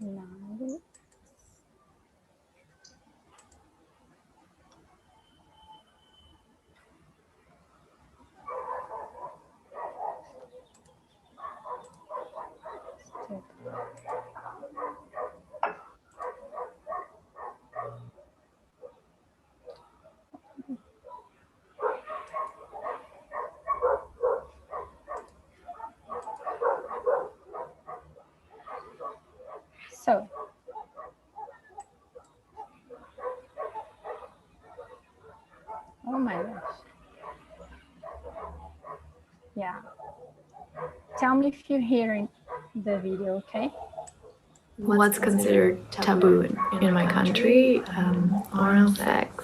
No. So, oh my gosh. Yeah. Tell me if you're hearing the video, okay? What's considered taboo in my country? Oral sex.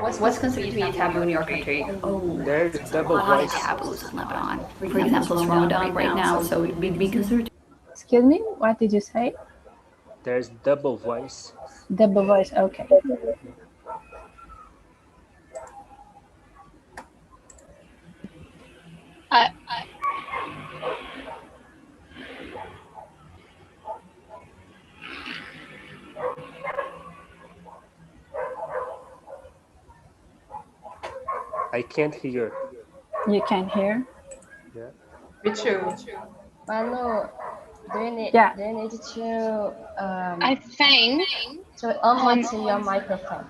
What's considered to be taboo in your country? Oh, There's a lot of taboos in Lebanon. For example, it's Ramadan right now, so it would be considered. Excuse me, what did you say? There's double voice. Double voice, okay. I can't hear. You can hear? Yeah. True. Manu, do you need to I think to unmute your microphone?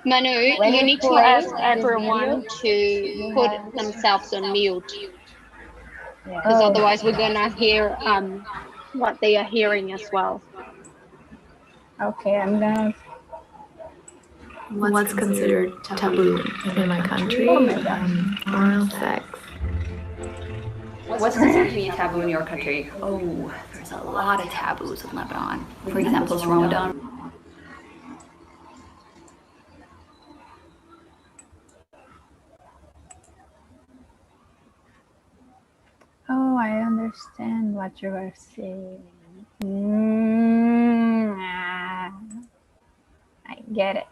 Manu, When you you need to play ask the everyone video, to put themselves on mute, Yeah. because otherwise we're gonna hear what they are hearing as well. Okay, I'm gonna. What's considered taboo in my country? Oh my gosh. Oral sex. What's considered to be taboo in your country? Oh, there's a lot of taboos in Lebanon. For example, it's Ramadan. Oh, I understand what you are saying. I get it.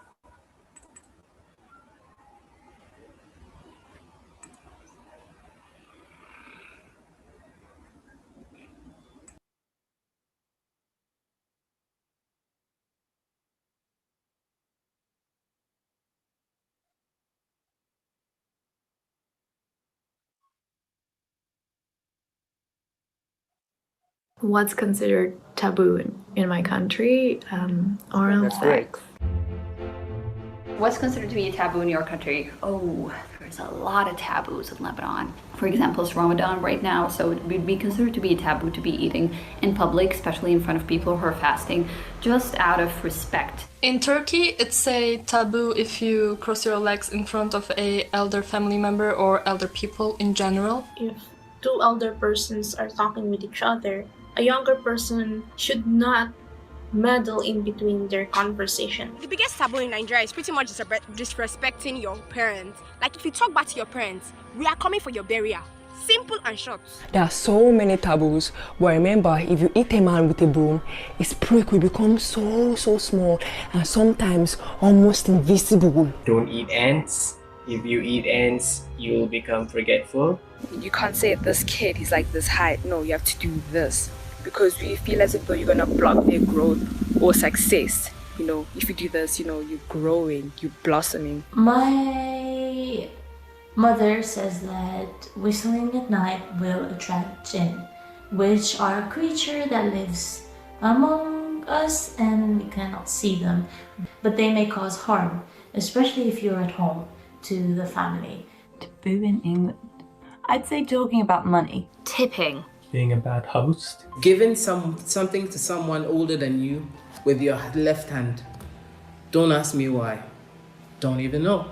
What's considered taboo in my country? Oral That's sex. great. What's considered to be a taboo in your country? Oh, there's a lot of taboos in Lebanon. For example, it's Ramadan right now, so it would be considered to be a taboo to be eating in public, especially in front of people who are fasting, just out of respect. In Turkey, it's a taboo if you cross your legs in front of a elder family member or elder people in general. If two elder persons are talking with each other, a younger person should not meddle in between their conversation. The biggest taboo in Nigeria is pretty much disrespecting your parents. Like if you talk back to your parents, we are coming for your burial. Simple and short. There are so many taboos, but remember, if you hit a man with a broom, his prick will become so small and sometimes almost invisible. Don't eat ants. If you eat ants, you will become forgetful. You can't say this kid, he's like this height. No, you have to do this. Because you feel as if though you're gonna block their growth or success. You know, if you do this, you know, you're growing, you're blossoming. My mother says that whistling at night will attract jinn, which are a creature that lives among us and we cannot see them, but they may cause harm, especially if you're at home to the family. Taboo in England. I'd say talking about money. Tipping. Being a bad host. Giving something to someone older than you with your left hand. Don't ask me why. Don't even know.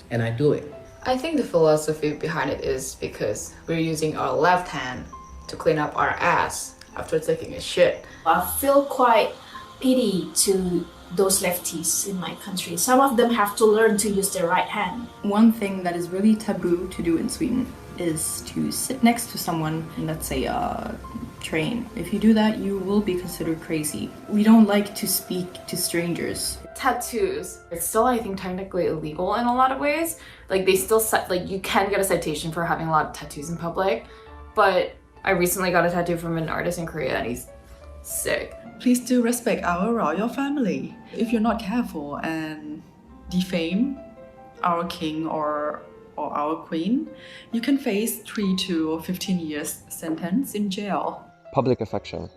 And I do it. I think the philosophy behind it is because we're using our left hand to clean up our ass after taking a shit. I feel quite pity to those lefties in my country. Some of them have to learn to use their right hand. One thing that is really taboo to do in Sweden is to sit next to someone in, let's say, a train. If you do that, you will be considered crazy. We don't like to speak to strangers. Tattoos. It's still, I think, technically illegal in a lot of ways. Like, they still, you can get a citation for having a lot of tattoos in public, but I recently got a tattoo from an artist in Korea and he's sick. Please do respect our royal family. If you're not careful and defame our king or our queen, you can face 3 to 15 years sentence in jail. Public affection.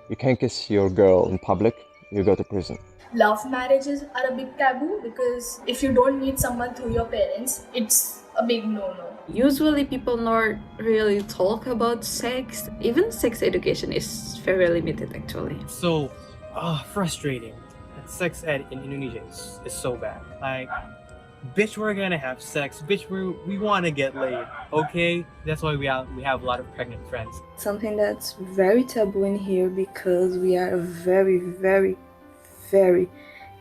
You can't kiss your girl in public, you go to prison. Love marriages are a big taboo because if you don't meet someone through your parents, it's a big no-no. Usually people not really talk about sex. Even sex education is very limited actually. So frustrating. Sex ed in Indonesia is so bad. Like, bitch, we're gonna have sex. Bitch, we want to get laid. Okay, that's why we have a lot of pregnant friends. Something that's very taboo in here because we are a very, very, very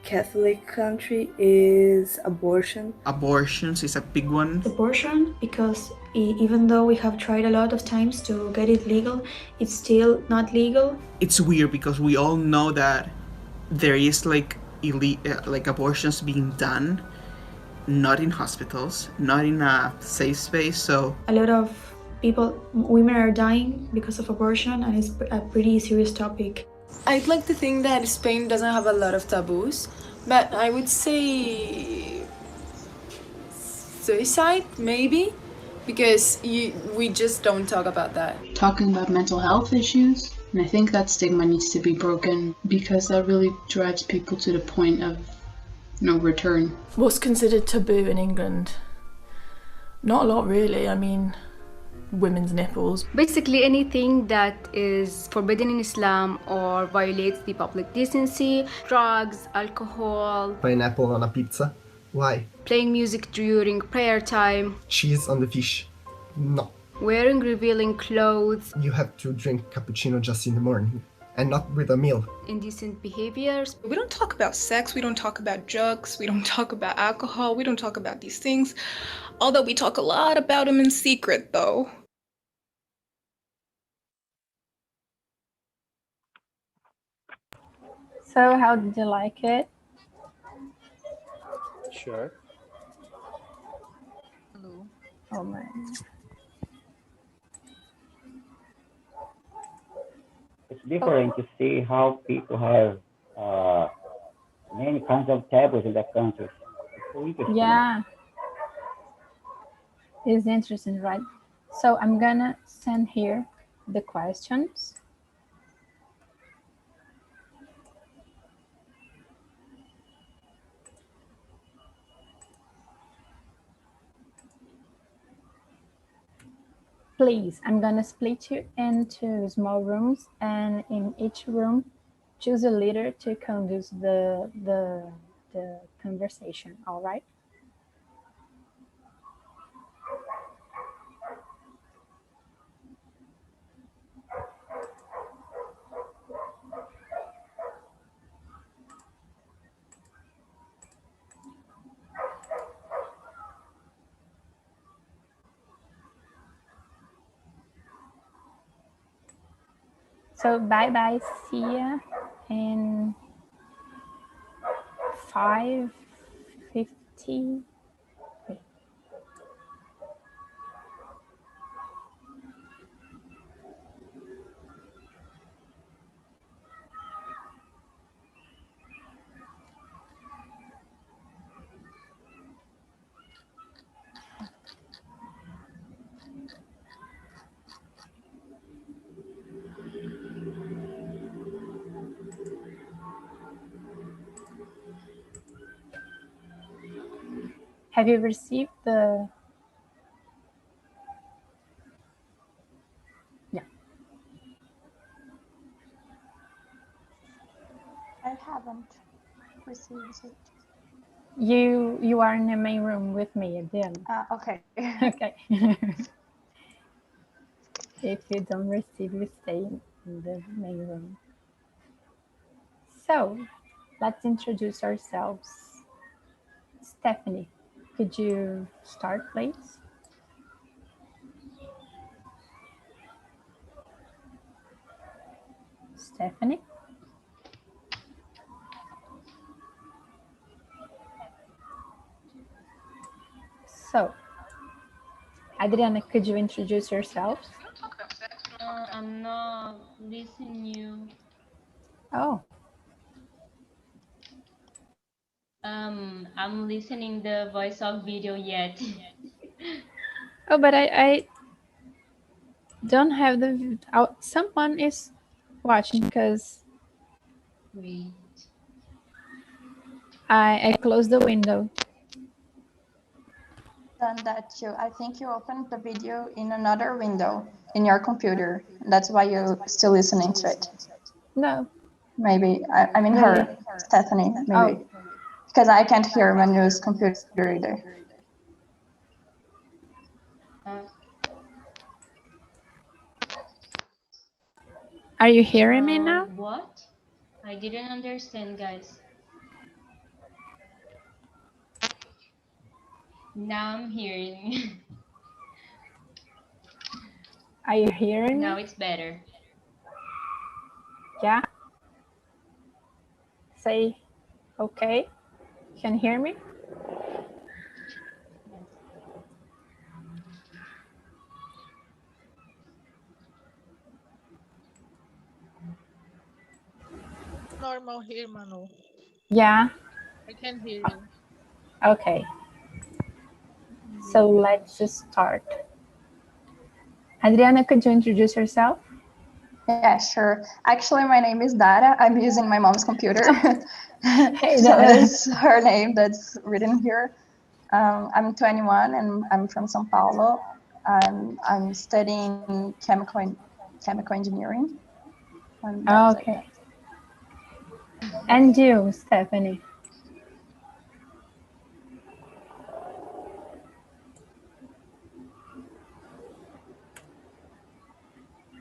Catholic country is abortion. Abortions is a big one. Abortion, because even though we have tried a lot of times to get it legal, it's still not legal. It's weird because we all know that there is like abortions being done, not in hospitals, not in a safe space. So a lot of women are dying because of abortion, and it's a pretty serious topic. I'd like to think that Spain doesn't have a lot of taboos, but I would say suicide, maybe, because we just don't talk about that. Talking about mental health issues, and I think that stigma needs to be broken because that really drives people to the point of no return. What's considered taboo in England? Not a lot really, I mean, women's nipples. Basically anything that is forbidden in Islam or violates the public decency, drugs, alcohol. Pineapple on a pizza? Why? Playing music during prayer time. Cheese on the fish? No. Wearing revealing clothes. You have to drink cappuccino just in the morning and not with a meal. Indecent behaviors. We don't talk about sex, we don't talk about drugs, we don't talk about alcohol, we don't talk about these things. Although we talk a lot about them in secret though. So how did you like it? Sure. Hello. Oh my. It's different to see how people have many kinds of taboos in that country. It's so interesting. Yeah. It's interesting, right? So I'm gonna send here the questions. Please, I'm gonna split you into small rooms, and in each room, choose a leader to conduce the conversation. All right? So bye-bye, see ya in 5:50. Have you received the... Yeah. I haven't received it. You are in the main room with me at the end. Okay. Okay. If you don't receive, you stay in the main room. So let's introduce ourselves. Stephanie, could you start, please? Stephanie? So, Adriana, could you introduce yourself? I'm not listening you. Oh, I'm listening the voice of video yet. oh, but I don't have the. Oh, someone is watching because Wait. I closed the window. Done that too. I think you opened the video in another window in your computer. That's why you're still listening to it. No. Maybe. I mean Really? her, Stephanie, Oh. maybe. Because I can't hear when you use computer either. Are you hearing me now? What? I didn't understand, guys. Now I'm hearing. Are you hearing Now me? it's better. Yeah. Say, okay. Can you hear me? Normal here, Manu. Yeah. I can hear you. Okay. So let's just start. Adriana, could you introduce yourself? Yeah, sure. Actually, my name is Dara. I'm using my mom's computer. Hey, So Dara. it's her name that's written here. I'm 21 and I'm from São Paulo. I'm studying chemical engineering. And that's it. Okay. And you, Stephanie?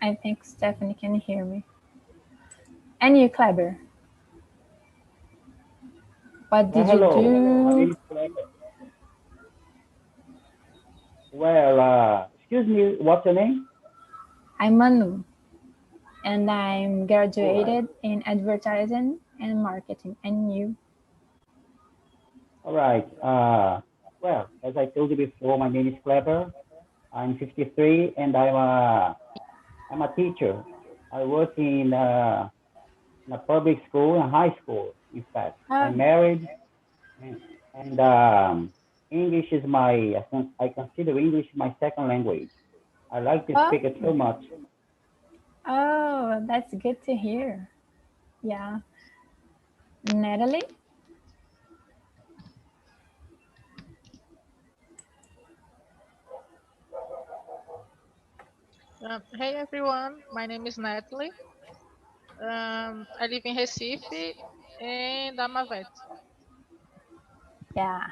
I think Stephanie can hear me. And you, Kleber? What did you hello. do? My name is Clement. Well, excuse me, what's your name? I'm Manu, and I'm graduated in advertising and marketing. And you? All right. Well, as I told you before, my name is Clever. I'm 53, and I'm a teacher. I work in a public school and high school. In fact, I'm married, and, and English is I consider English my second language. I like to speak it so much. Oh, that's good to hear. Yeah. Natalie? Hey everyone, my name is Natalie. I live in Recife and I'm a vet. Yeah.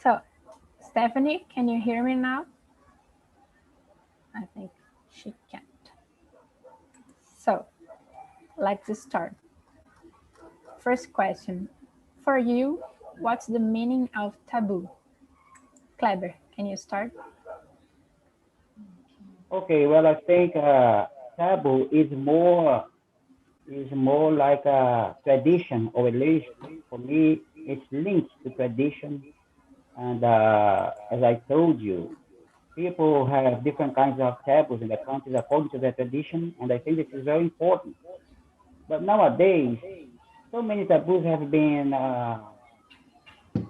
So, Stephanie, can you hear me now? I think she can't. So, let's start. First question. For you, what's the meaning of taboo? Kleber, can you start? Okay, well, I think taboo is more like a tradition or religion. For me, it's linked to tradition, and as I told you, people have different kinds of taboos in their countries according to their tradition, and I think this is very important. But nowadays, so many taboos have been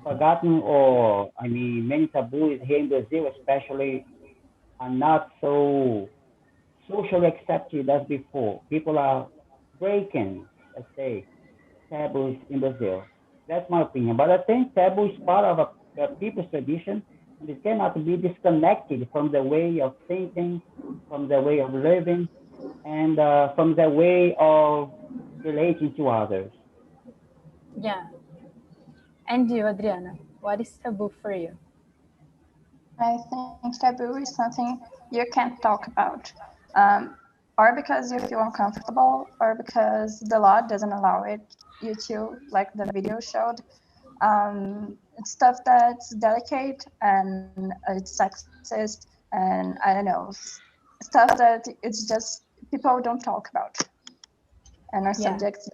forgotten, or I mean, many taboos here in Brazil, especially, are not so socially accepted as before. People are breaking, let's say, taboos in Brazil. That's my opinion. But I think taboo is part of a people's tradition, and it cannot be disconnected from the way of thinking, from the way of living, and from the way of relating to others. Yeah. And you, Adriana, what is taboo for you? I think taboo is something you can't talk about, um, or because you feel uncomfortable, or because the law doesn't allow it you to, like the video showed. It's stuff that's delicate and it's sexist, and I don't know, stuff that it's just people don't talk about, and are Yeah. subjects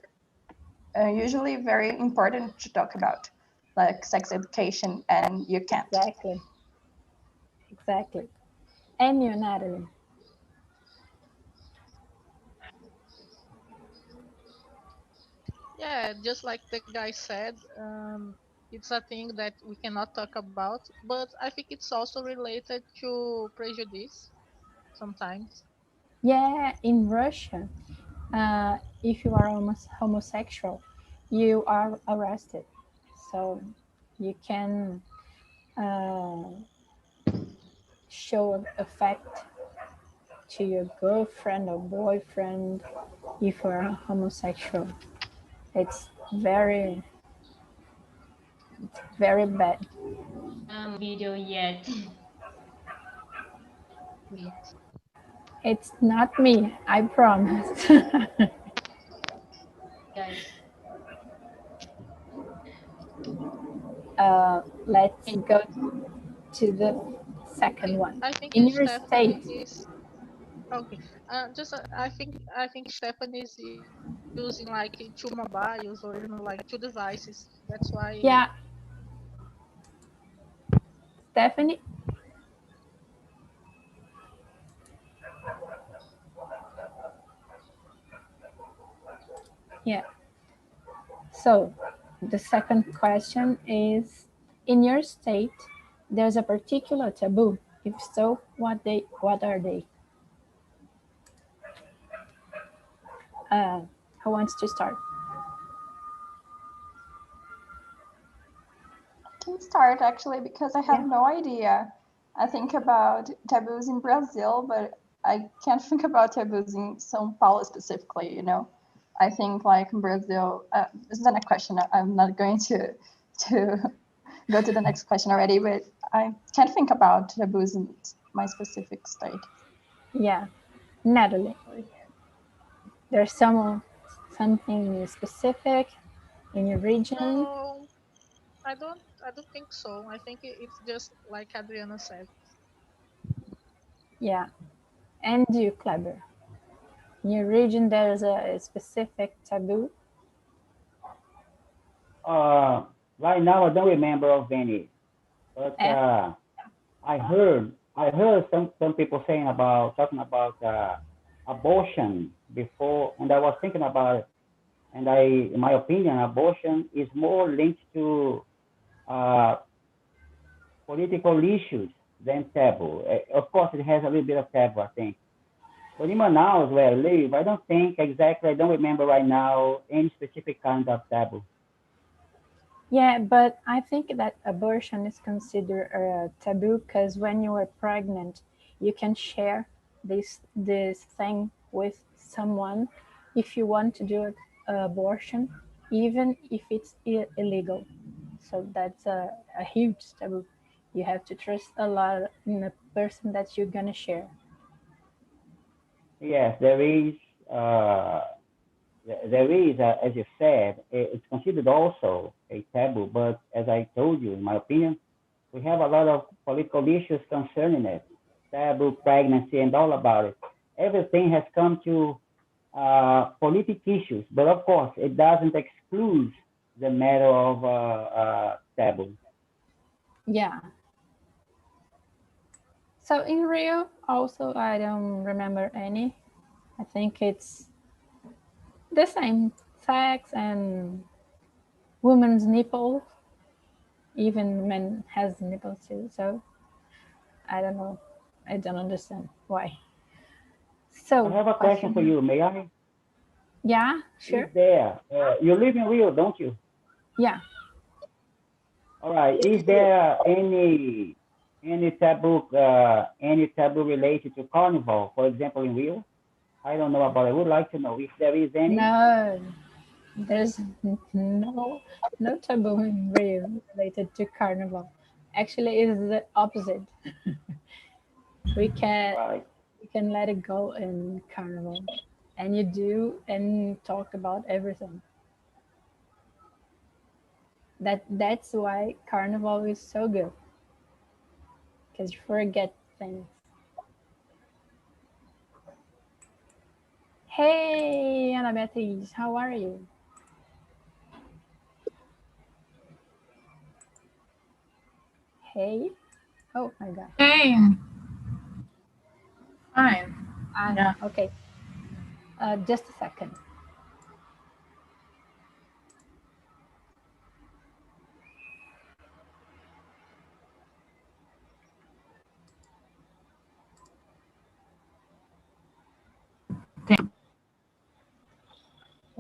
usually very important to talk about, like sex education, and you can't. Exactly. Exactly. And you, Natalie? Yeah, just like the guy said, it's a thing that we cannot talk about, but I think it's also related to prejudice sometimes. Yeah, in Russia, if you are homosexual, you are arrested. So you can uh, show affect to your girlfriend or boyfriend if you are homosexual. It's very, very bad. Video yet. Wait, It's not me, I promise. guys. Let's Can go to the second one. I think In your Stephanie state, is okay. Just I think Stephanie is using like two mobiles or like two devices. That's why. yeah, Stephanie, yeah. So the second question is, in your state, there's a particular taboo. If so, what are they? Uh, who wants to start? I can start actually because I have no idea. I think about taboos in Brazil, but I can't think about taboos in São Paulo specifically. I think like in Brazil. This is not a question. I'm not going to go to the next question already, but I can't think about taboos in my specific state. Yeah, Natalie. There's something specific in your region. No, I don't think so. I think it's just like Adriana said. Yeah, and you, Kleber. In your region, there's a specific taboo. Uh, right now, I don't remember of any, but Eh? I heard some people saying about talking about abortion before, and I was thinking about it, and in my opinion, abortion is more linked to uh, political issues than taboo. Of course, it has a little bit of taboo, I think. But in Manaus, where I live, I don't think exactly, I don't remember right now any specific kind of taboo. Yeah, but I think that abortion is considered a taboo because when you are pregnant, you can share this thing with someone if you want to do abortion, even if it's illegal. So that's a huge taboo. You have to trust a lot in the person that you're gonna share. Yes, uh, there is, as you said, it's considered also a taboo. But as I told you, in my opinion, we have a lot of political issues concerning it, taboo, pregnancy, and all about it. Everything has come to politic issues, but of course, it doesn't exclude the matter of taboo. Yeah. So in Rio, also I don't remember any. I think it's the same sex and women's nipple. Even men has nipples too. So I don't know. I don't understand why. I So have a question for question. you. May I? Yeah, Is sure. there? You live in Rio, don't you? Yeah. All right. Is there any taboo related to carnival? For example, in Rio, I don't know about it. I would like to know if there is any. No, there's no taboo in Rio related to carnival. Actually, it's the opposite. We can Right. we can let it go in carnival, and you do and talk about everything. That's why carnival is so good because you forget things. Hey, Ana Beatriz, how are you? Hey. Oh my God. Hey, fine. Yeah. Okay. Just a second.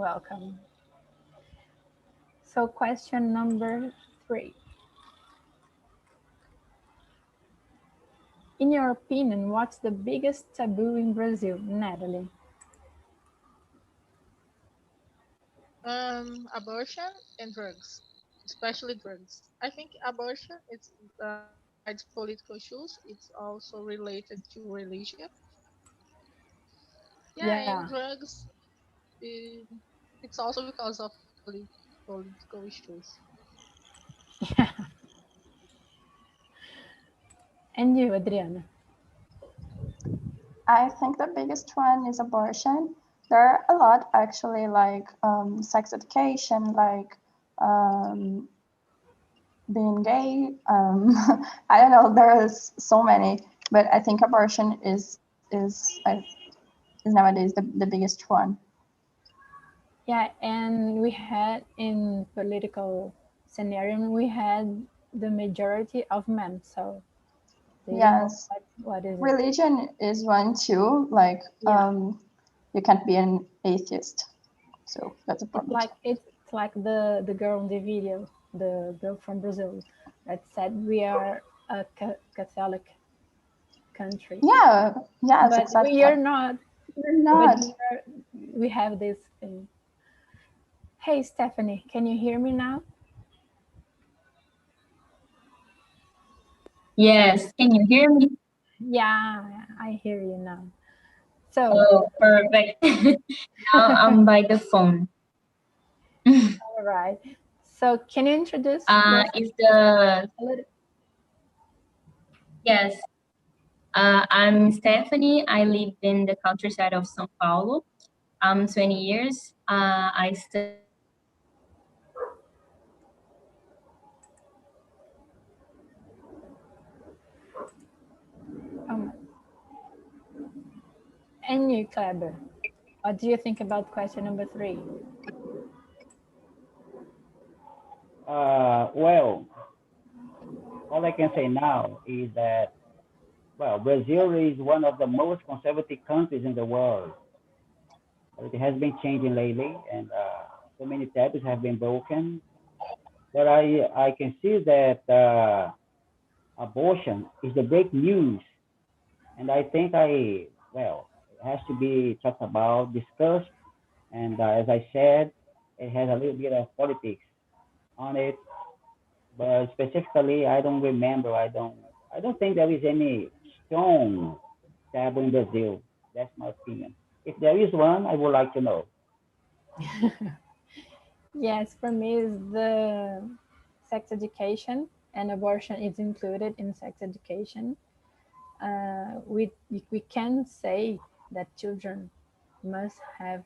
Welcome. So, question number 3. In your opinion, what's the biggest taboo in Brazil, Natalie? Abortion and drugs, especially drugs. I think abortion besides political issues, it's also related to religion. Yeah, Yeah. and drugs, eh, it's also because of political issues. And you, Adriana? I think the biggest one is abortion. There are a lot actually, like sex education, like um, being gay. I don't know. There's so many, but I think abortion is nowadays the biggest one. Yeah, and we had in political scenario, we had the majority of men, so they don't know Yes, what is it. religion is one too. Like Yeah, you can't be an atheist, so that's a it's problem like too. it's like the girl in the video, the girl from Brazil, that said we are a Catholic country, Yeah. Yes. but we Exactly. are not. You're But not. here we have this thing. Hey, Stephanie, can you hear me now? Yes, can you hear me? Yeah, I hear you now. So, Oh, perfect. Now I'm by the phone. all right. So, can you introduce yourself Is the a little? yes. I'm Stephanie. I live in the countryside of São Paulo. I'm 20 years. I study Um, and you, Kleber, what do you think about question number 3? Well, all I can say now is that, well, Brazil is one of the most conservative countries in the world. It has been changing lately, and so many taboos have been broken. But I can see that abortion is the great news, and I think well, it has to be talked about, discussed, and as I said, it has a little bit of politics on it. But specifically, I don't remember. I don't think there is any strong taboo in Brazil. That's my opinion. If there is one, I would like to know. Yes, for me, is the sex education, and abortion is included in sex education. We can say that children must have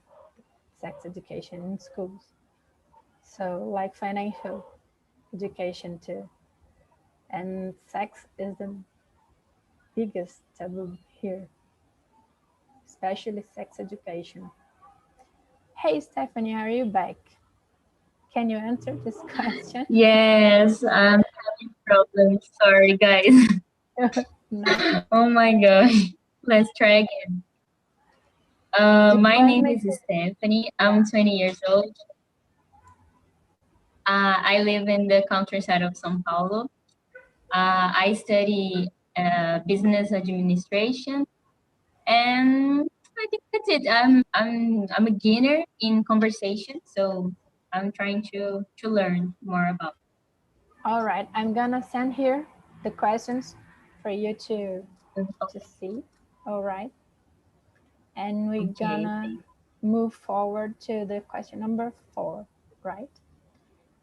sex education in schools. So, like financial education too. And sex is the biggest taboo here, especially sex education. Hey, Stephanie, are you back? Can you answer this question? yes, I'm having problems. Sorry, guys. No. Oh my gosh. Let's try again. Do you My want to name make is it? Stephanie. Yeah. I'm 20 years old. I live in the countryside of São Paulo. I study business administration, and I think that's it. I'm a beginner in conversation, so I'm trying to learn more about. All right. I'm gonna send here the questions for you It. to see. All right. And we're Okay. gonna move forward to the question number 4, right?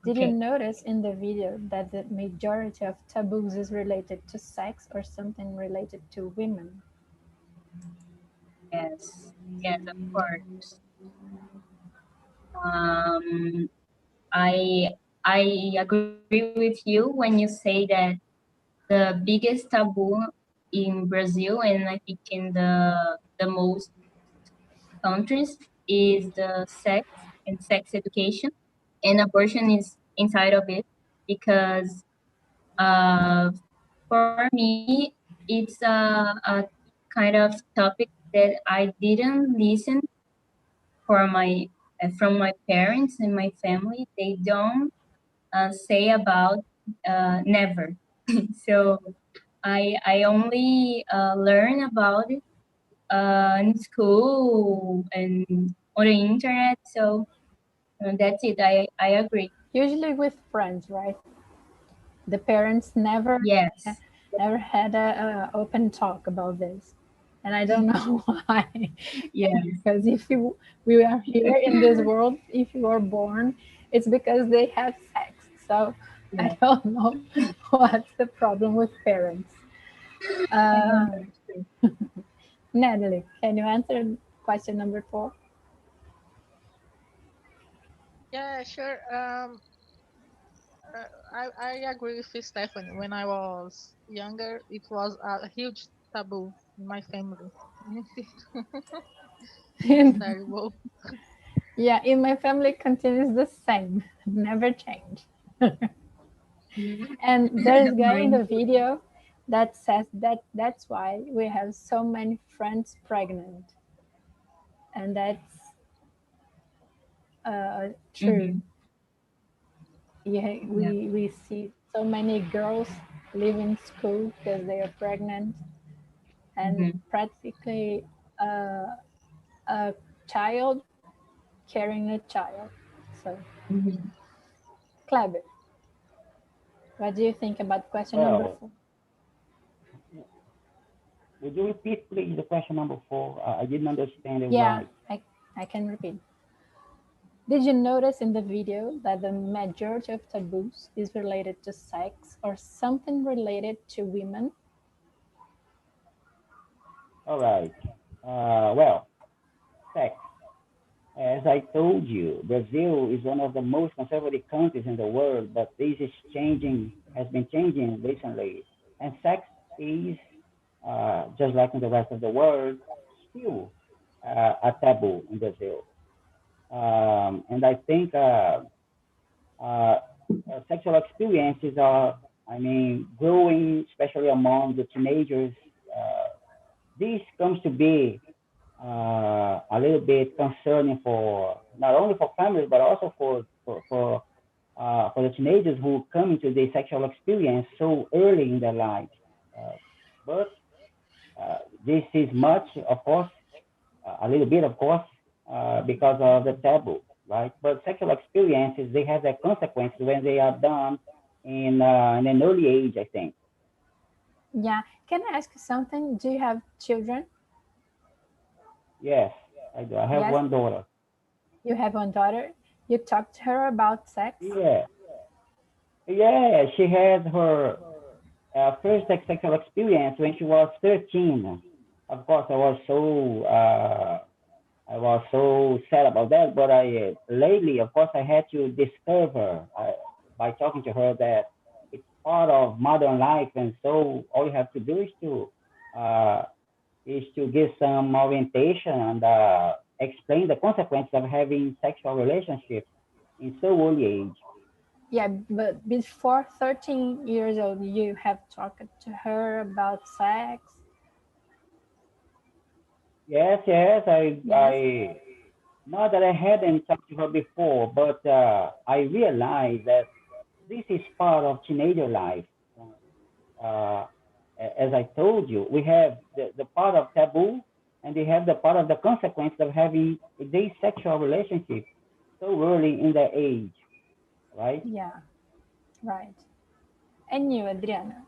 Did you Okay. notice in the video that the majority of taboos is related to sex or something related to women? Yes. Yes, of course. Um, I I agree with you when you say that the biggest taboo in Brazil and I think in the most countries is the sex and sex education, and abortion is inside of it because uh, for me it's a kind of topic that I didn't listen for my from my parents and my family, they don't say about never. So I only learn about it in school and on the internet. So that's it. I agree. Usually with friends, right? The parents Yes. never had a open talk about this, and I don't know why. Yes. Because if we are here in this world, if you are born, it's because they have sex. So I Yeah. don't know what's the problem with parents. Uh, That's true. Natalie, can you answer question number 4? Yeah, sure. I agree with Stephanie. When I was younger, it was a huge taboo in my family. It's terrible. Yeah, in my family continues the same, never change. And there's guy in Mine the too. video that says that that's why we have so many friends pregnant, and that's true. Mm-hmm. Yeah, Yeah. we see so many girls leaving school because they are pregnant, and Mm-hmm. practically uh, a child carrying a child. So, Mm-hmm. Kleber, what do you think about question number Well, 4? would you repeat, please, the question number 4? I didn't understand it Yeah, right. I can repeat. Did you notice in the video that the majority of taboos is related to sex or something related to women? All right. Well, sex. As I told you, Brazil is one of the most conservative countries in the world, but this is changing, has been changing recently. And sex is, just like in the rest of the world, still a taboo in Brazil. And I think uh, sexual experiences are, I mean, growing, especially among the teenagers. Uh, this comes to be a little bit concerning for not only for families but also for the teenagers who come into the sexual experience so early in their lives. Uh, but this is much, of course, a little bit, of course, because of the taboo, right? But sexual experiences, they have their consequences when they are done in an early age, I think. Yeah. Can I ask you something? Do you have children? Yes, I do. I have Yes, one daughter. you have one daughter. You talk to her about sex? Yeah, yeah, she had her first sexual experience when she was 13. Of course, I was so sad about that. But I lately, of course, I had to discover by talking to her that it's part of modern life, and so all you have to do uh, is to give some orientation and explain the consequences of having sexual relationships in so early age. Yeah, but before 13 years old, you have talked to her about sex? Yes, yes, Yes. not that I hadn't talked to her before, but I realized that this is part of teenager life. Uh, as I told you, we have the part of taboo, and they have the part of the consequence of having these sexual relationships so early in their age, right? Yeah, right. And you, Adriana?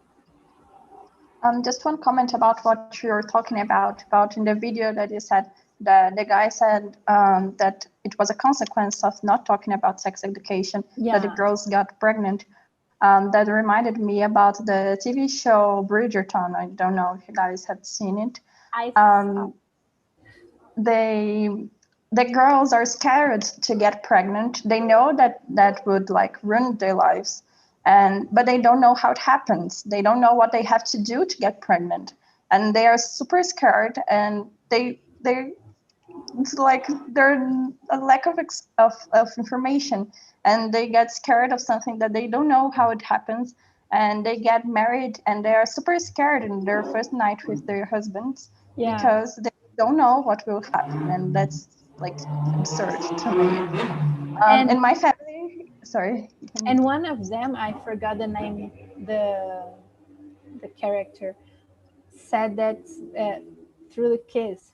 Just one comment about what you're talking about in the video that you said the guy said that it was a consequence of not talking about sex education that the Yeah, girls got pregnant. That reminded me about the TV show Bridgerton. I don't know if you guys have seen it. I Um, they the girls are scared to get pregnant. They know that that would like ruin their lives, and but they don't know how it happens. They don't know what they have to do to get pregnant, and they are super scared. And they it's like there's a lack of information, and they get scared of something that they don't know how it happens, and they get married and they are super scared in their first night with their husbands yeah, because they don't know what will happen. And that's like absurd to me. And In my family, sorry. and one of them, I forgot the name, the character said that through the kiss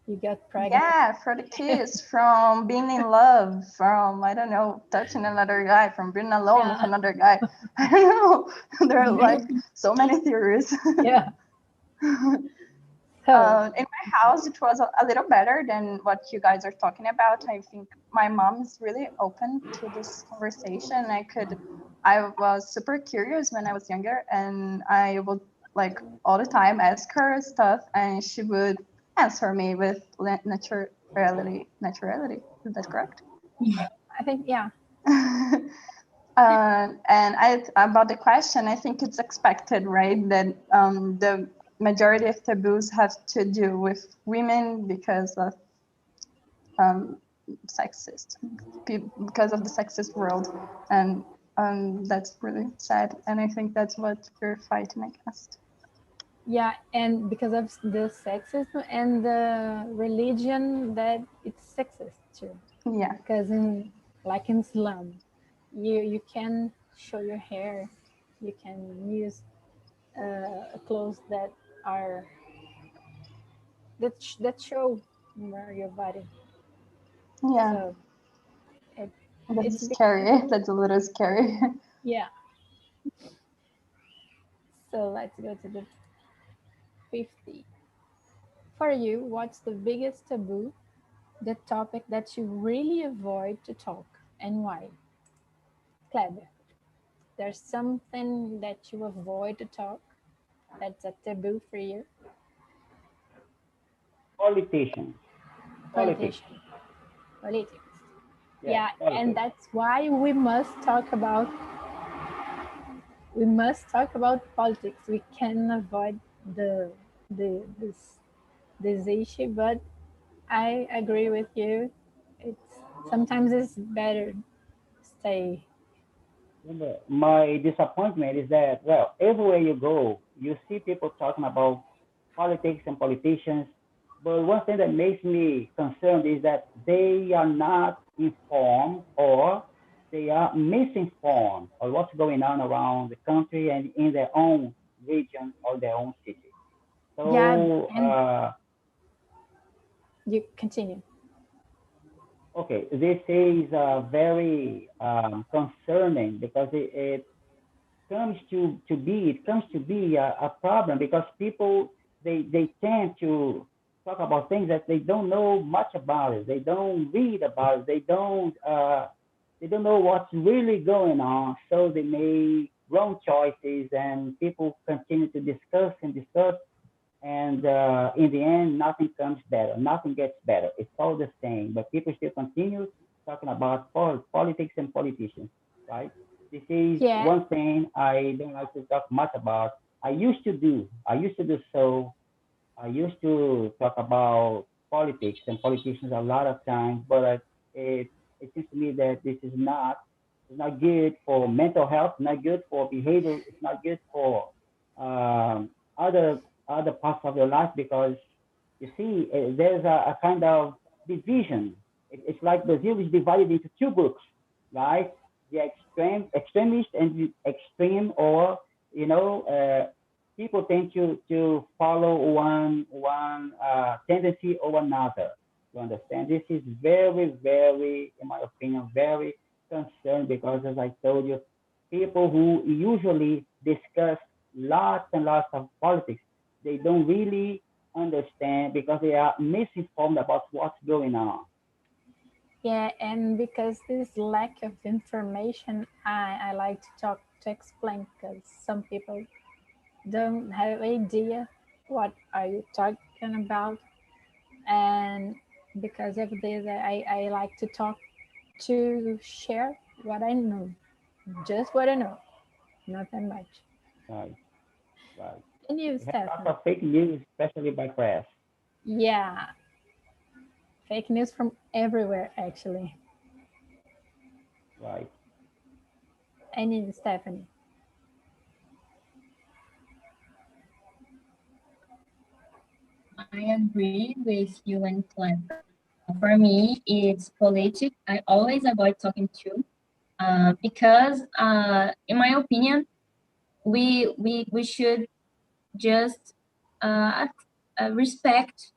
you got pregnant. Yeah, for the kids, from being in love, from I don't know, touching another guy, from being alone with another guy. I don't know. There are like so many theories. Yeah. So In my house, it was a little better than what you guys are talking about. I think my mom is really open to this conversation. I was super curious when I was younger, and I would like all the time ask her stuff, and she would answer me with naturality. Is that correct? I think, yeah. And about the question, I think it's expected, right? That the majority of taboos have to do with women because of sexist, because of the sexist world, and that's really sad. And I think that's what we're fighting against. Yeah, and because of the sexism and the religion that it's sexist too. Yeah. Because in Islam, you can show your hair, you can use clothes that are that show more your body. Yeah. So That's scary. That's a little scary. Yeah. So let's go to the 50. For you, what's the biggest taboo, the topic that you really avoid to talk, and why? Kleber, there's something that you avoid to talk that's a taboo for you? Politicians. Politics. Politics. Yeah, Yeah, and politics. that's why we must talk about politics. We can avoid the this issue, but I agree with you. It's sometimes it's better stay. My disappointment is that, well, everywhere you go, you see people talking about politics and politicians. But one thing that makes me concerned is that they are not informed, or they are misinformed of what's going on around the country and in their own region or their own city. Yeah, So, and you continue. okay, this is very concerning because it comes to be a problem because people they tend to talk about things that they don't know much about it. They don't read about it. They don't know what's really going on. So they make wrong choices, and people continue to discuss and discuss, and in the end, nothing comes better. Nothing gets better. It's all the same. But people still continue talking about politics and politicians, right? This is Yeah. one thing I don't like to talk much about. I used to do. I used to do so. I used to talk about politics and politicians a lot of times, but it seems to me that this is not it's not good for mental health, not good for behavior, it's not good for um, other other parts of your life because you see there's a kind of division. It's like Brazil is divided into two groups, right? The extremist and the extreme, or you know. People tend to follow one tendency or another. You understand? This is very, very, in my opinion, very concerned because, as I told you, people who usually discuss lots and lots of politics, they don't really understand because they are misinformed about what's going on. Yeah, and because this lack of information, I like to talk to explain because some people don't have idea what are you talking about, and because of this, I like to talk to share what I know, just what I know, not that much. Right, right. And you, We have lots Stefan? of fake news, especially by press. Yeah, fake news from everywhere, actually. Right. And you, Stephanie? I agree with you and Clever. For me, it's politics. I always avoid talking to because, in my opinion, we should just respect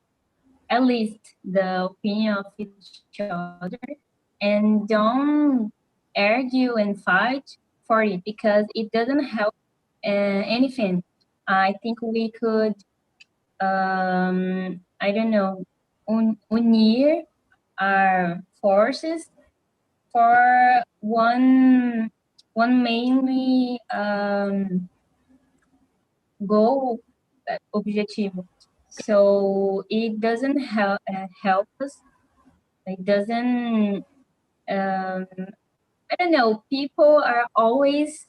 at least the opinion of each other and don't argue and fight for it because it doesn't help anything. I think we could, I don't know, unir our forces for one mainly goal, objetivo. So it doesn't help us. It doesn't. I don't know. People are always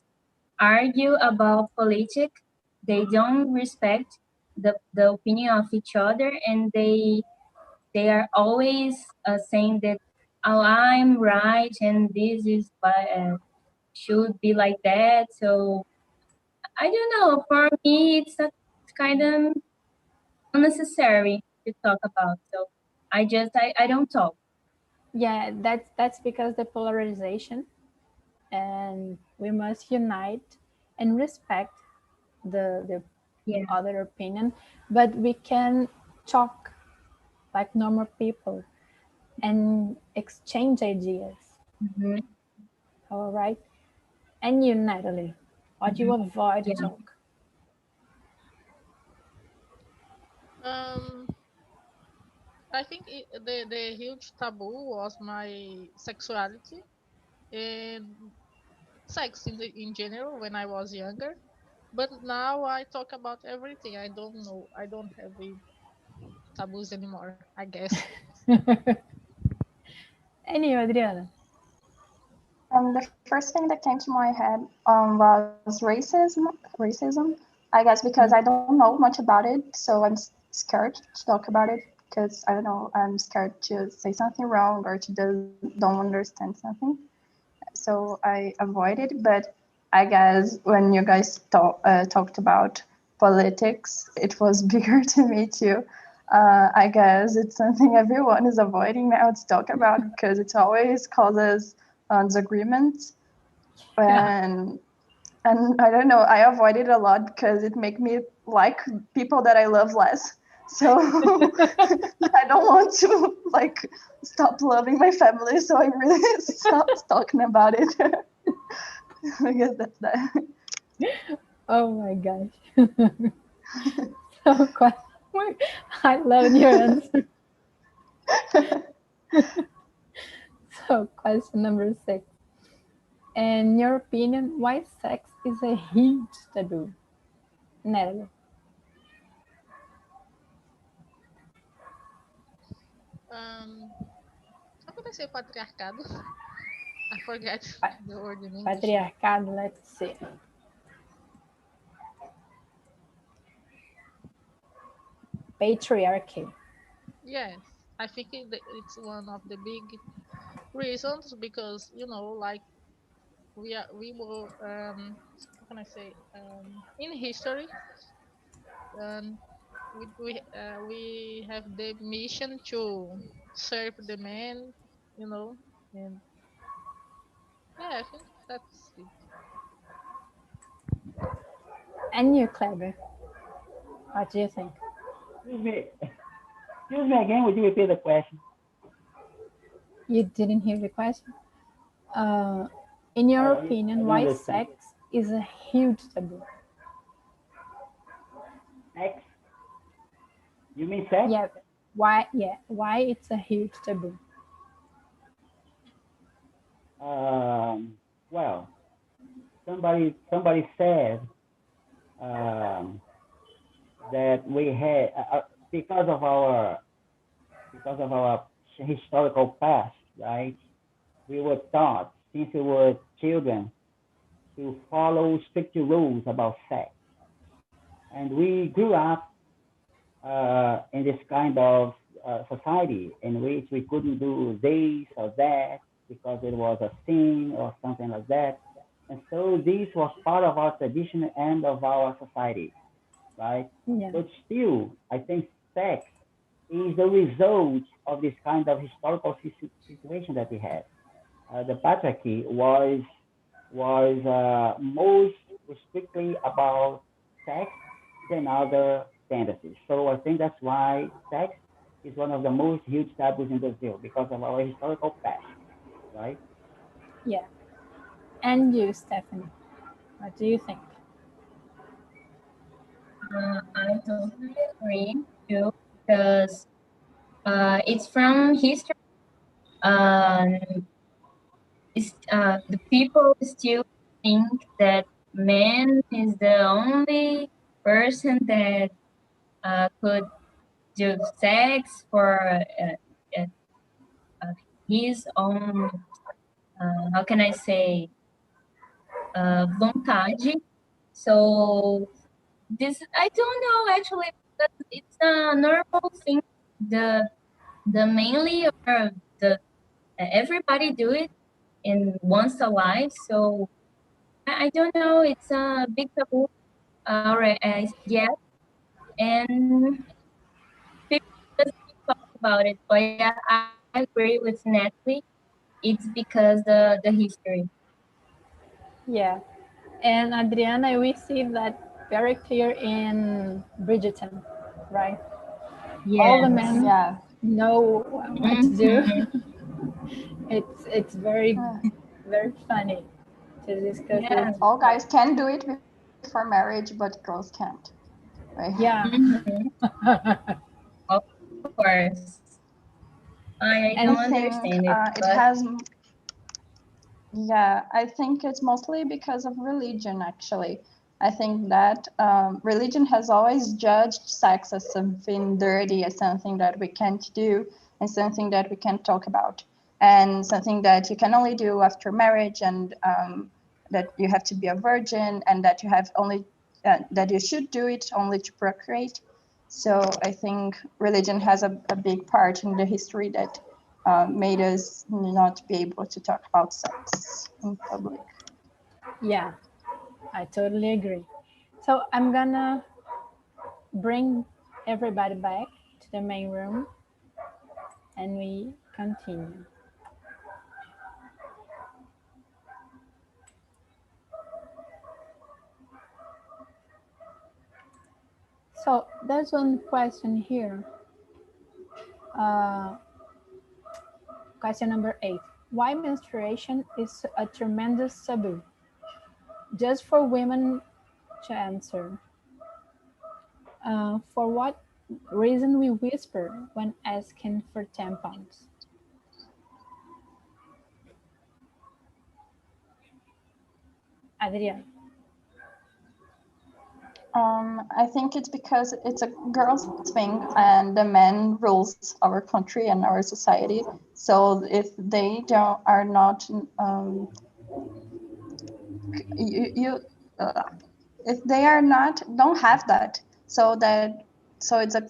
argue about politics. They don't respect the opinion of each other, and they are always saying that, oh, I'm right and this is should be like that. So I don't know. For me, it's a kind of unnecessary to talk about. So I don't talk. Yeah, that's because the polarization, and we must unite and respect the Yeah. other opinion, but we can talk like normal people and exchange ideas. Mm-hmm. All right. And you, Natalie, what Mm-hmm. you avoid Yeah. talk? Um, I think the huge taboo was my sexuality and sex in general when I was younger. But now I talk about everything. I don't know. I don't have a taboos anymore, I guess. And you, Adriana? The first thing that came to my head was racism. I guess because I don't know much about it, so I'm scared to talk about it because I don't know. I'm scared to say something wrong or to don't understand something. So I avoid it. But I guess when you guys talked about politics, it was bigger to me too. I guess it's something everyone is avoiding now to talk about because it always causes disagreements. Yeah. And I don't know, I avoid it a lot because it make me like people that I love less. So I don't want to like stop loving my family. So I really stopped talking about it. I guess that's that. Oh my gosh. So I love your answer. So question number 6. In your opinion, why sex is a huge taboo? Natalie. Um, how could I say patriarcado? I forget Pa- the word in English. Patriarcado, let's see. Patriarchy. Yes, I think it's one of the big reasons because like we were how can I say in history um we have the mission to serve the man, you know, and yeah, I think that's it. And you, Clever. What do you think? Excuse me. Excuse me again. Would you repeat the question? You didn't hear the question? In your I opinion, don't why understand. sex is a huge taboo? Sex? You mean sex? Yeah, why? Yeah, why it's a huge taboo? Well, somebody said um, that we had because of our because of our historical past, right? We were taught since we were children to follow strict rules about sex, and we grew up in this kind of society in which we couldn't do this or that because it was a sin or something like that. And so this was part of our tradition and of our society, right? Yeah. But still, I think sex is the result of this kind of historical situation that we had. The patriarchy was most strictly about sex than other fantasies. So I think that's why sex is one of the most huge taboos in Brazil because of our historical past, right? Yeah. And you, Stephanie, what do you think? I totally agree too because it's from history. Um, the people still think that man is the only person that could do sex for uh, uh, his own, how can I say, vontade. So this, I don't know actually, but it's a normal thing. The the mainly or the everybody do it in once a life. So I don't know. It's a big taboo yet, and people doesn't talk about it. But yeah, I agree with Natalie. It's because the history. Yeah. And Adriana, we see that very clear in Bridgerton, right? All the Yes. men Yeah. know what to do. Mm-hmm. It's very very funny to discuss this. Yeah. All guys can do it before marriage, but girls can't, right? Yeah. Mm-hmm. Of course. I I And don't think understand it, it but has, yeah, I think it's mostly because of religion, actually. I think that religion has always judged sex as something dirty, as something that we can't do, and something that we can't talk about, and something that you can only do after marriage, and that you have to be a virgin, and that you have only that you should do it only to procreate. So I think religion has a big part in the history that made us not be able to talk about sex in public. yeah, I totally agree. So I'm gonna bring everybody back to the main room and we continue. So there's one question here. Uh, Question number 8. Why menstruation is a tremendous taboo? Just for women to answer. For what reason we whisper when asking for tampons? Adriana. I think it's because it's a girls' thing, and the men rules our country and our society. So if they don't are not, you if they are not don't have that, so that so it's a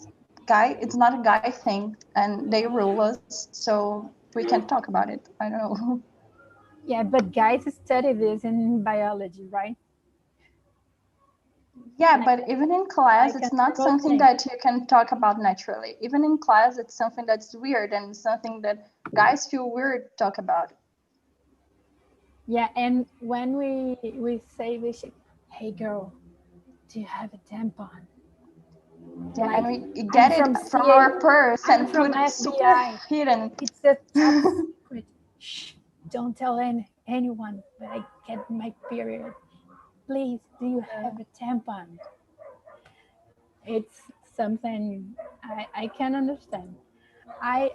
guy. It's not a guy thing, and they rule us. So we can't talk about it. I don't know. Yeah, but guys study this in biology, right? Yeah, Like, but even in class, like a it's not normal something thing. that you can talk about naturally. Even in class, it's something that's weird and something that guys feel weird to talk about. Yeah, and when we say this, hey girl, do you have a tampon? Yeah, Like, and we I'm get it from from CA, our purse I'm and from put it super FBI. hidden. It's a top secret. Shh, don't tell anyone, but I get my period. Please, do you have a tampon? It's something I can understand. I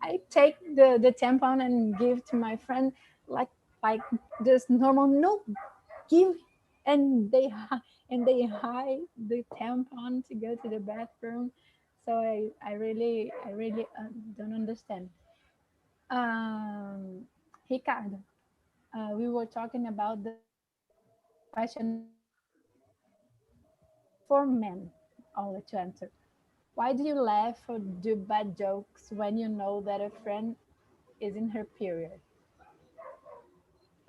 I take the tampon and give to my friend like like just normal. No, give, and they hide the tampon to go to the bathroom. So I really don't understand. Um, Ricardo, we were talking about the question number 9. For men, only to answer. Why do you laugh or do bad jokes when you know that a friend is in her period?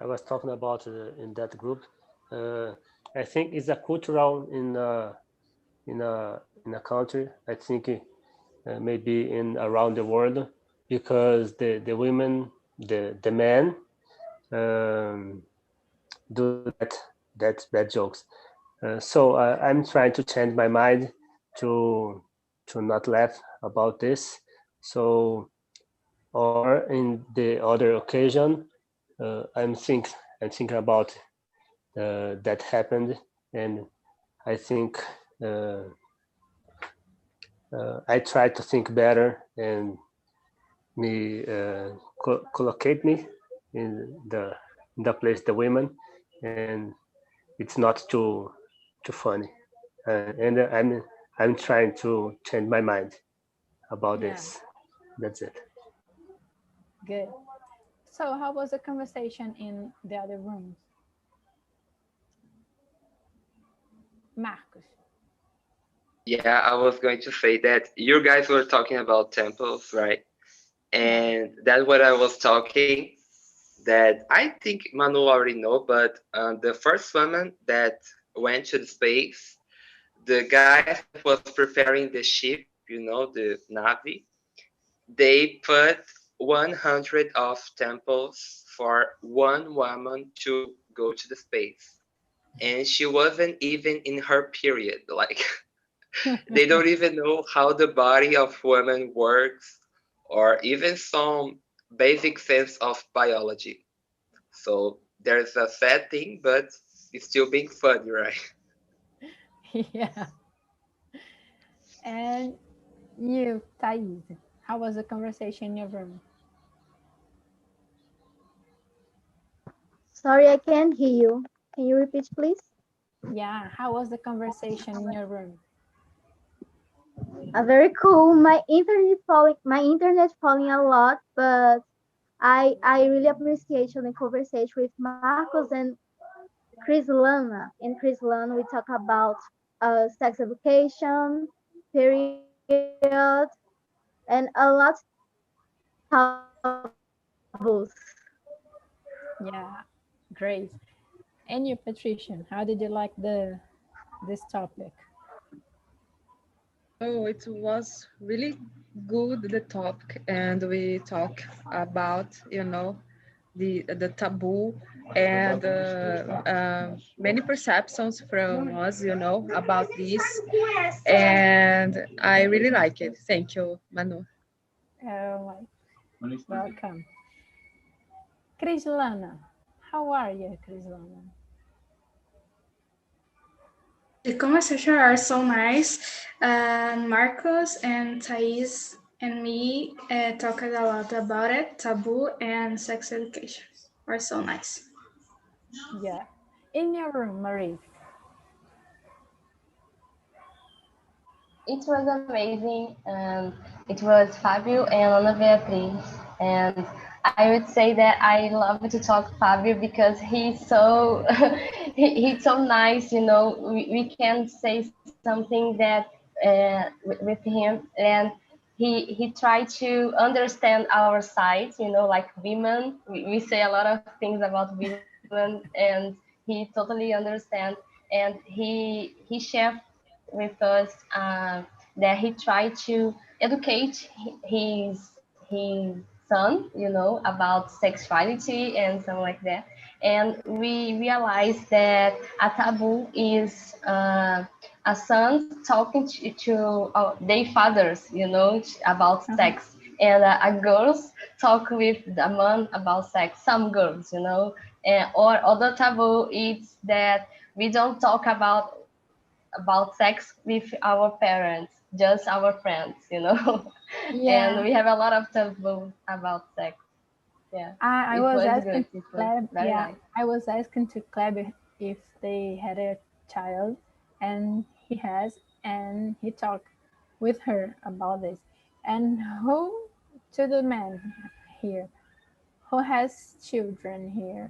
I was talking about in that group. Uh, I think it's a cultural in a country. I think maybe in around the world, because the women, the men do that bad jokes. So I'm trying to change my mind to not laugh about this. So, or in the other occasion, I'm thinking about that happened, and I think I try to think better and me collocate me in the place the women, and it's not too funny, and I'm trying to change my mind about Yeah, this. That's it. good. So, how was the conversation in the other rooms? Marcos. Yeah, I was going to say that you guys were talking about temples, right? Yeah. And that's what I was talking that I think Manu already know, but the first woman that went to the space, the guys that was preparing the ship, the Navi, they put 100 of temples for one woman to go to the space. And she wasn't even in her period. Like, they don't even know how the body of women works or even some basic sense of biology. So there's a sad thing, but it's still being funny, right? Yeah. And you, Thais, how was the conversation in your room? Sorry, I can't hear you. Can you repeat, please? Yeah, how was the conversation in your room? Very cool. My internet falling a lot, but I really appreciate the conversation with Marcos and Chris Lana. In Chris Lana, we talk about sex education, period, and a lot taboos. Yeah, great. And you, Patricia, how did you like this topic? Oh, it was really good the topic, and we talk about the taboo and many perceptions from us about this, and I really like it. Thank you, Manu. Oh, welcome. Krislana, how are you, Krislana? The conversations are so nice. Marcos and Thais and me talked a lot about it, taboo and sex education. Are so nice. Yeah. In your room, Marie. It was amazing, and it was Fabio and Ana Beatriz. And I would say that I love to talk to Fabio because he's so he's so nice. We can say something that with him, and he tried to understand our side. Like women, we say a lot of things about women, and he totally understands. And he shared with us that he tried to educate his son, about sexuality and something like that. And we realized that a taboo is a son talking to their fathers, about sex, and a girls talk with a man about sex. Some girls, or other taboo is that we don't talk about sex with our parents, just our friends, and Yeah. we have a lot of taboo about sex. Yeah, I it was was asking good. to It was Kleb, very yeah, nice. I was asking to Kleb if they had a child, and he has, and he talked with her about this. And who, to the man here, who has children here?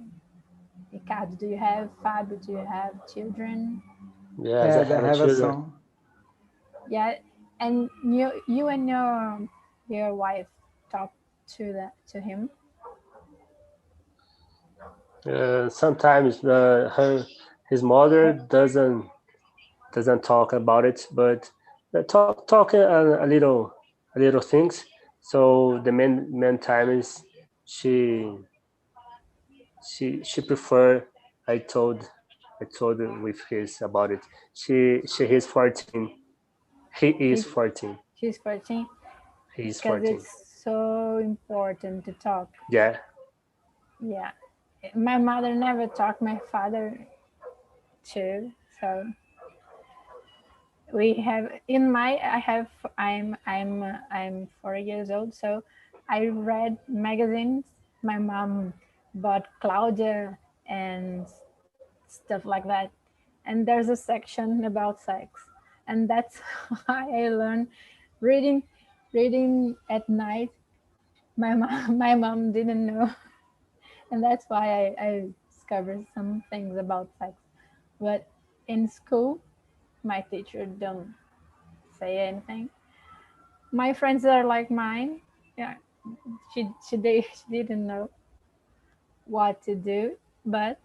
Ricardo, do you have, Fabio, do you have children? Yes, I Yes, I have a have a children. son. Yeah, and you and your wife talk to him. Sometimes his mother doesn't talk about it, but talking a little little things. So the main time is she she prefer. I told I told her with his about it. She is 14. He is He's 14. she's 14 He is because 14. it's so important to talk. Yeah. Yeah, my mother never talked. My father too. So we have in my I have I'm 4 years old. So I read magazines. My mom bought Claudia and stuff like that, and there's a section about sex, and that's why I learned reading at night. My mom didn't know, and that's why I discovered some things about sex. But in school, my teacher don't say anything. My friends are like mine. Yeah, she didn't know what to do, but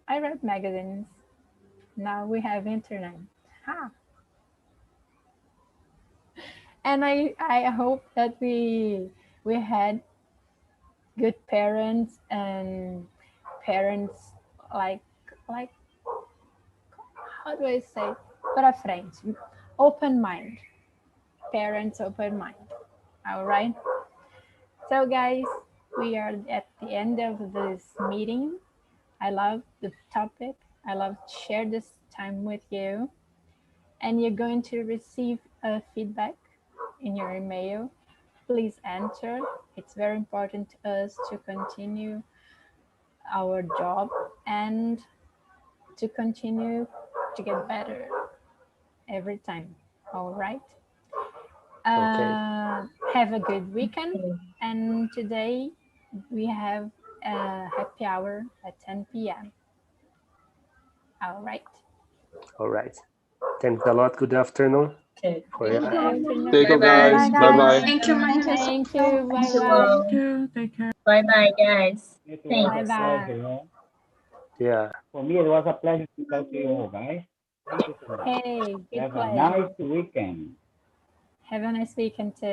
I read magazines. Now we have internet. Ha. And I hope that we had good parents and parents like like how do I say para frente, open mind, parents open mind. All right. So guys, we are at the end of this meeting. I love the topic. I love to share this time with you, and you're going to receive a feedback in your email. Please answer. It's very important to us to continue our job and to continue to get better every time. All right. Okay. Have a good weekend. And today we have a happy hour at 10 p.m. All right. All right. Thanks a lot. Good afternoon. Okay. For Good your afternoon. Thank you, Bye-bye. guys. Bye, Bye guys. bye. Thank you, Thank you so Thank you. much. Bye Thank you bye. all. Thank you. Take care. Bye-bye, guys. It was Bye a Thanks. bye. pleasure, you know. yeah. For me, it was a pleasure to talk to you all, guys. Thank you so much. Hey, good Have a pleasure. nice weekend. Have a nice weekend too.